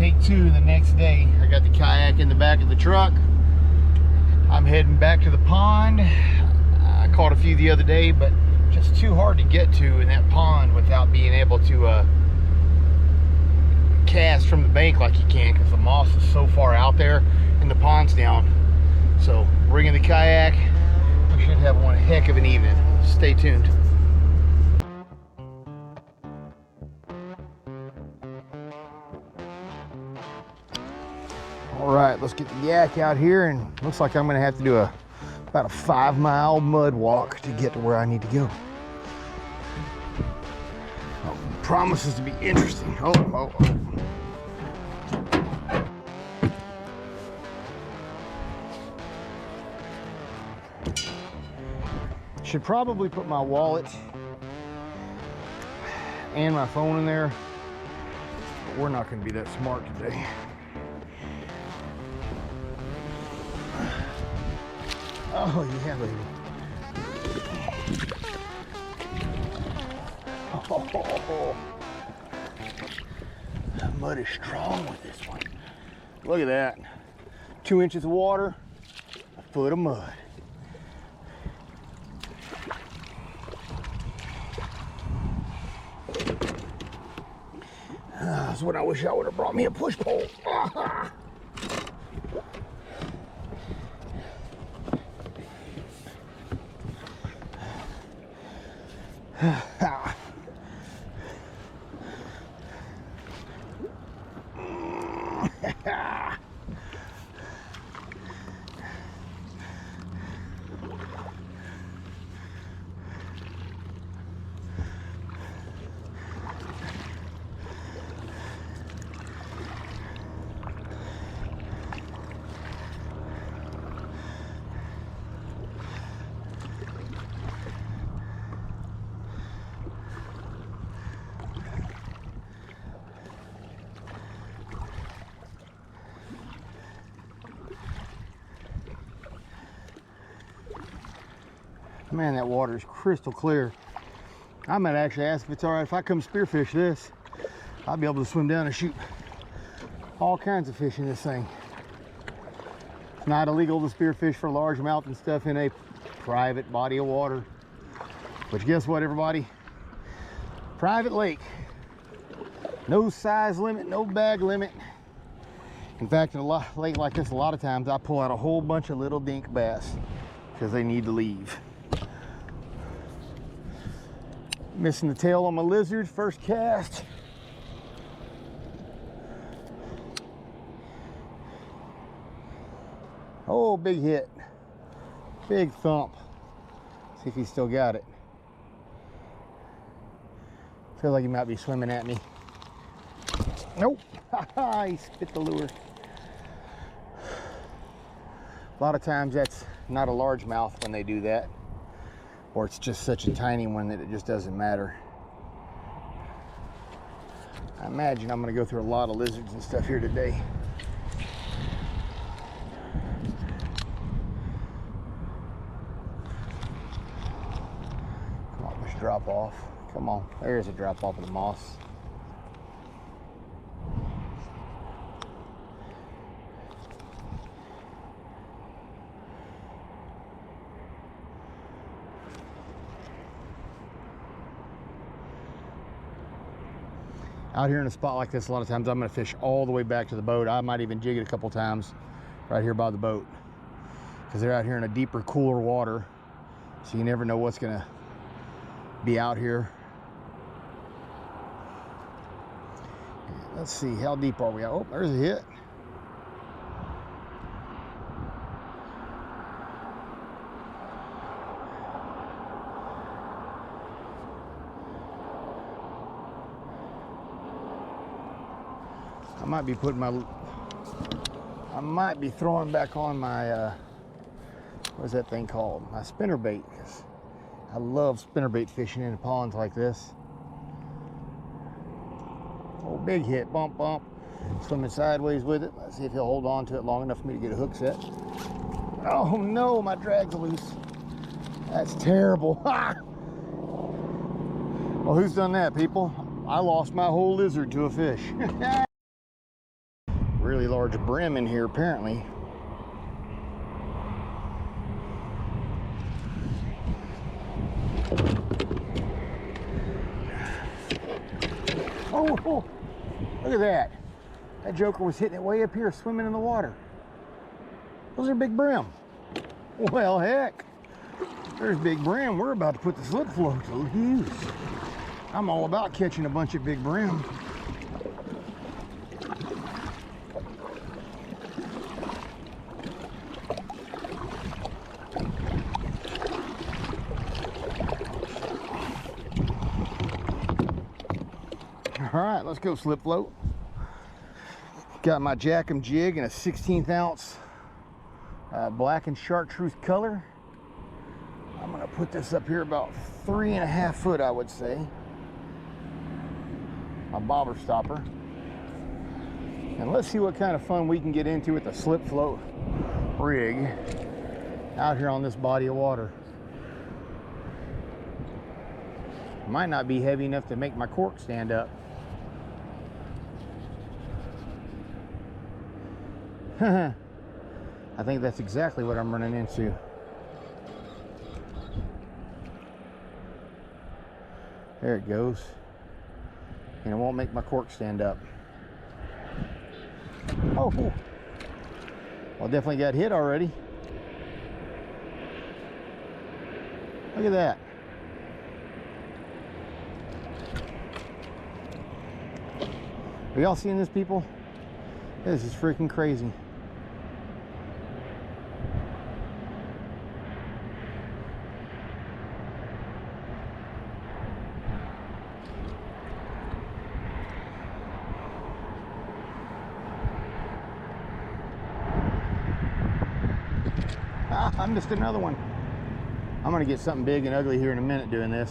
take two the next day. I got the kayak in the back of the truck. I'm heading back to the pond. I caught a few the other day, but just too hard to get to in that pond without being able to cast from the bank like you can, because the moss is so far out there and the pond's down. So bringing the kayak, we should have one heck of an evening. Stay tuned. All right, let's get the yak out here, and looks like I'm gonna have to do about a 5-mile mud walk to get to where I need to go. Oh, promises to be interesting. Oh. Should probably put my wallet and my phone in there, but we're not going to be that smart today. Oh yeah, baby. Oh, the mud is strong with this one. Look at that. 2 inches of water, a foot of mud. That's what I wish I would have brought me a push pole. Man, that water is crystal clear. I might actually ask if it's all right if I come spearfish this. I'll be able to swim down and shoot all kinds of fish in this thing. It's not illegal to spearfish for largemouth and stuff in a private body of water. But guess what, everybody? Private lake. No size limit, no bag limit. In fact, in a lake like this, a lot of times I pull out a whole bunch of little dink bass because they need to leave. Missing the tail on my lizard, first cast. Oh, big hit. Big thump. See if he's still got it. Feels like he might be swimming at me. Nope. He spit the lure. A lot of times that's not a largemouth when they do that. Or it's just such a tiny one that it just doesn't matter. I imagine I'm going to go through a lot of lizards and stuff here today. Come on, let's drop off. Come on, there's a drop off of the moss. Out here in a spot like this, a lot of times I'm going to fish all the way back to the boat. I might even jig it a couple times right here by the boat, because they're out here in a deeper, cooler water, so you never know what's going to be out here. Let's see, how deep are we? Oh, there's a hit. I might be throwing back on my, what's that thing called? My spinnerbait, because I love spinnerbait fishing in ponds like this. Oh, big hit, bump, bump. Swimming sideways with it. Let's see if he'll hold on to it long enough for me to get a hook set. Oh no, my drag's loose. That's terrible. Well, who's done that, people? I lost my whole lizard to a fish. really large brim in here apparently. Oh, look at that. That joker was hitting it way up here, swimming in the water. Those are big brim. Well, heck, there's big brim. We're about to put the slip float to use. I'm all about catching a bunch of big brim. All right, let's go slip float. Got my Jackum jig in a 16th ounce black and chartreuse color. I'm gonna put this up here about 3.5 foot, I would say. My bobber stopper. And let's see what kind of fun we can get into with the slip float rig out here on this body of water. Might not be heavy enough to make my cork stand up. I think that's exactly what I'm running into. There it goes. And it won't make my cork stand up. Oh, well, definitely got hit already. Look at that. Are y'all seeing this, people? This is freaking crazy. I missed another one. I'm gonna get something big and ugly here in a minute doing this.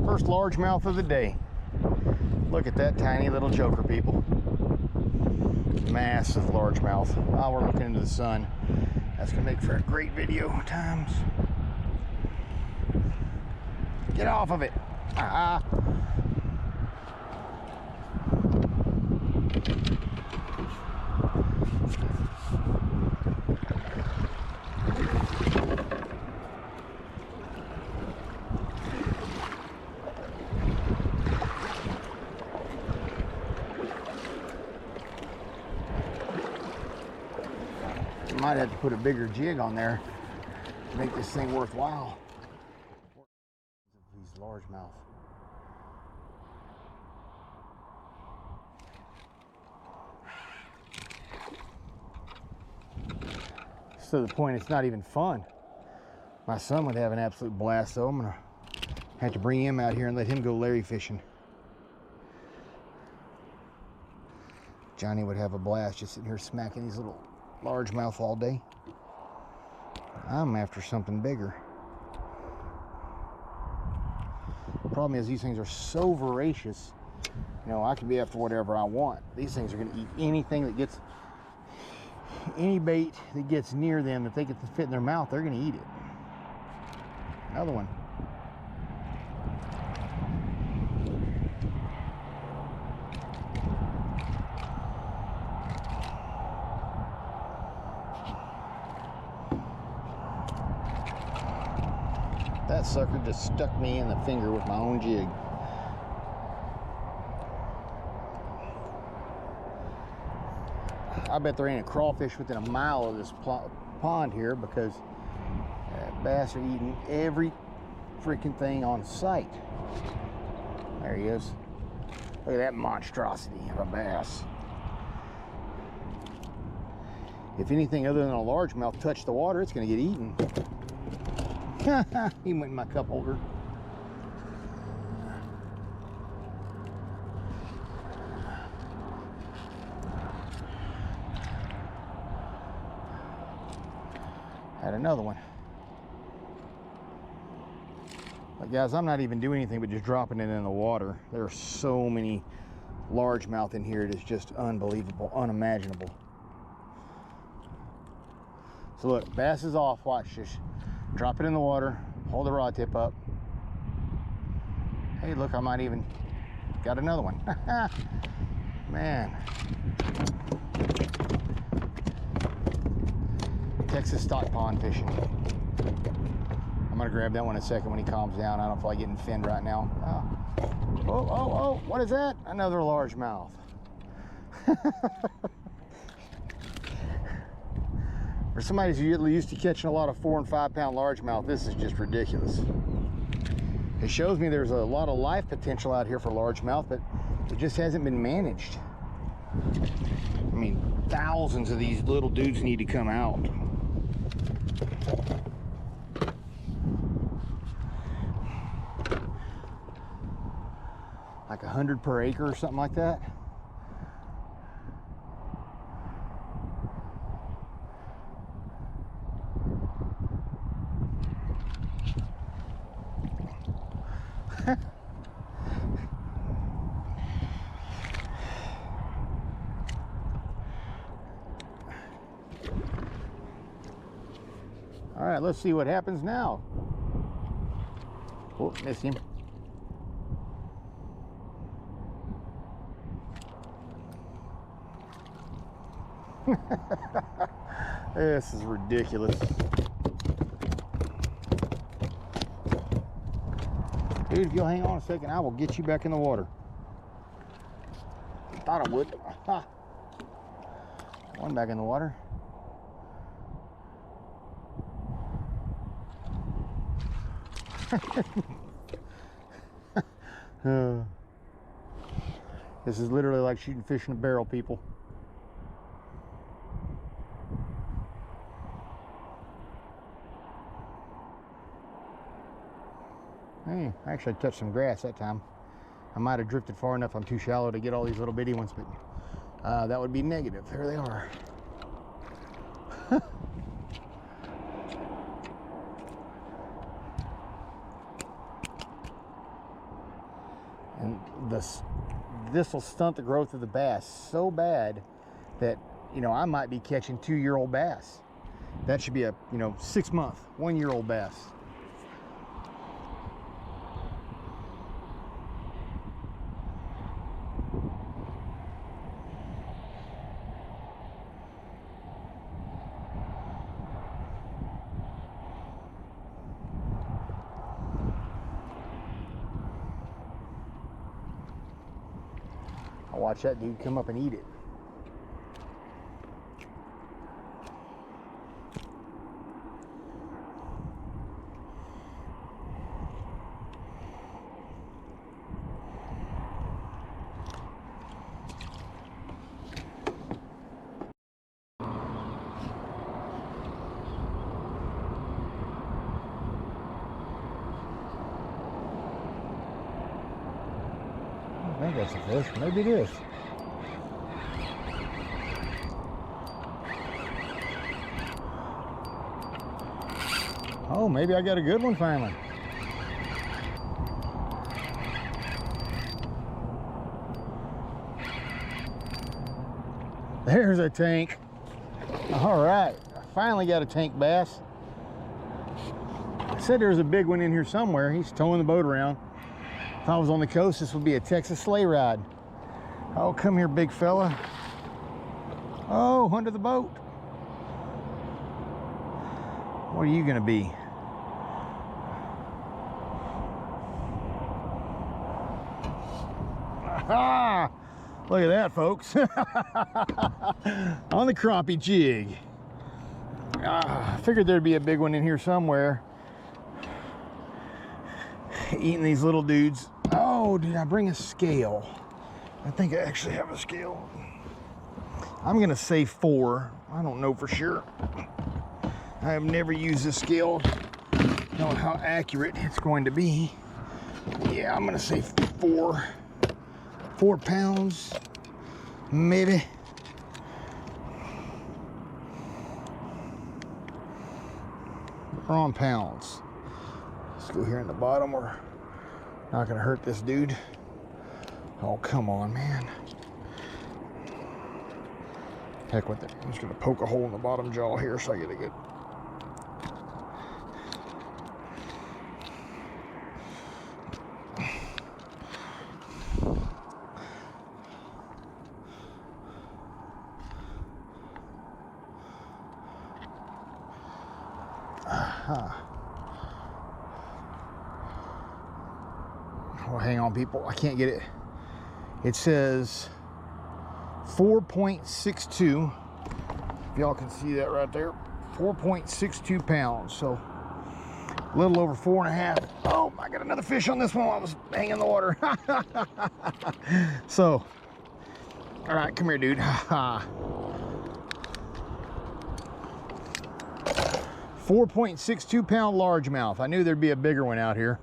First largemouth of the day. Look at that tiny little joker, people. Massive largemouth. While we're looking into the sun. That's gonna make for a great video times. Get off of it. Might have to put a bigger jig on there to make this thing worthwhile. These largemouth. To the point it's not even fun. My son would have an absolute blast, though. I'm gonna have to bring him out here and let him go Larry fishing. Johnny would have a blast just sitting here smacking these little largemouth all day. I'm after something bigger. The problem is these things are so voracious. You know, I can be after whatever I want. These things are going to eat anything that gets, any bait that gets near them that they get to fit in their mouth, they're going to eat it. Another one. That sucker just stuck me in the finger with my own jig. I bet there ain't a crawfish within a mile of this pond here, because bass are eating every freaking thing on sight. There he is. Look at that monstrosity of a bass. If anything other than a largemouth touched the water, it's going to get eaten. He went in my cup holder. Had another one. But guys, I'm not even doing anything but just dropping it in the water. There are so many largemouth in here. It is just unbelievable, unimaginable. So look, bass is off. Watch this. drop it in the water, hold the rod tip up. Hey, look, I might even got another one. Man. Texas stock pond fishing. I'm gonna grab that one in a second when he calms down. I don't feel like getting finned right now. Oh, what is that? Another largemouth. For somebody who's used to catching a lot of 4 and 5 pound largemouth, this is just ridiculous. It shows me there's a lot of life potential out here for largemouth, but it just hasn't been managed. I mean, thousands of these little dudes need to come out. Like 100 per acre or something like that. All right, let's see what happens now. Oh, missed him. This is ridiculous. Dude, if you'll hang on a second, I will get you back in the water. Thought I would. One back in the water. This is literally like shooting fish in a barrel, people. Hey, I actually touched some grass that time. I might have drifted far enough. I'm too shallow to get all these little bitty ones, but that would be negative. There they are. And this will stunt the growth of the bass so bad that, you know, I might be catching 2-year-old bass. That should be a, 6-month, 1-year-old bass. I'll watch that dude come up and eat it. I think that's a fish. Maybe it is. Oh, maybe I got a good one finally. There's a tank. All right, I finally got a tank bass. I said there was a big one in here somewhere. He's towing the boat around. If I was on the coast, this would be a Texas sleigh ride. Oh, come here, big fella. Oh, under the boat. What are you gonna be? Ah, look at that, folks. On the crappie jig. I figured there'd be a big one in here somewhere. Eating these little dudes. Oh, did I bring a scale? I think I actually have a scale. I'm gonna say 4. I don't know for sure. I have never used this scale. Don't know how accurate it's going to be. Yeah, I'm gonna say 4. 4 pounds, maybe. We're on pounds. Let's go here in the bottom. We're not gonna hurt this dude. Oh, come on, man. Heck with it. I'm just gonna poke a hole in the bottom jaw here so I get a good. Oh, hang on, people. I can't get it. It says 4.62. If y'all can see that right there. 4.62 pounds. So a little over 4.5. Oh, I got another fish on this one while I was hanging in the water. So, all right, come here, dude. 4.62 pound largemouth. I knew there'd be a bigger one out here.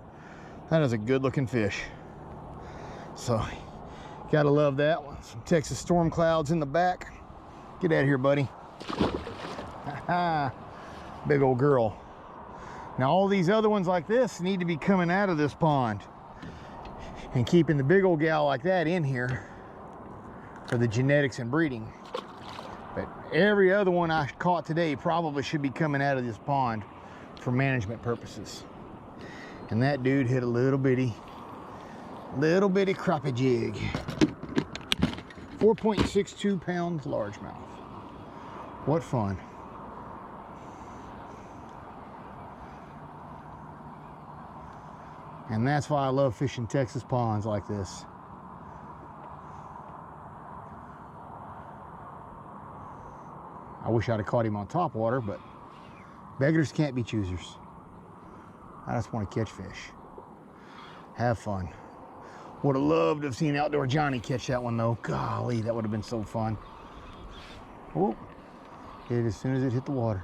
That is a good looking fish. So, gotta love that one. Some Texas storm clouds in the back. Get out of here, buddy. Big old girl. Now all these other ones like this need to be coming out of this pond and keeping the big old gal like that in here for the genetics and breeding. But every other one I caught today probably should be coming out of this pond for management purposes. And that dude hit a little bitty crappie jig. 4.62 pounds largemouth. What fun. And that's why I love fishing Texas ponds like this. I wish I'd have caught him on top water, but beggars can't be choosers. I just want to catch fish. Have fun. Would have loved to have seen Outdoor Johnny catch that one though. Golly, that would have been so fun. Oh, hit it as soon as it hit the water.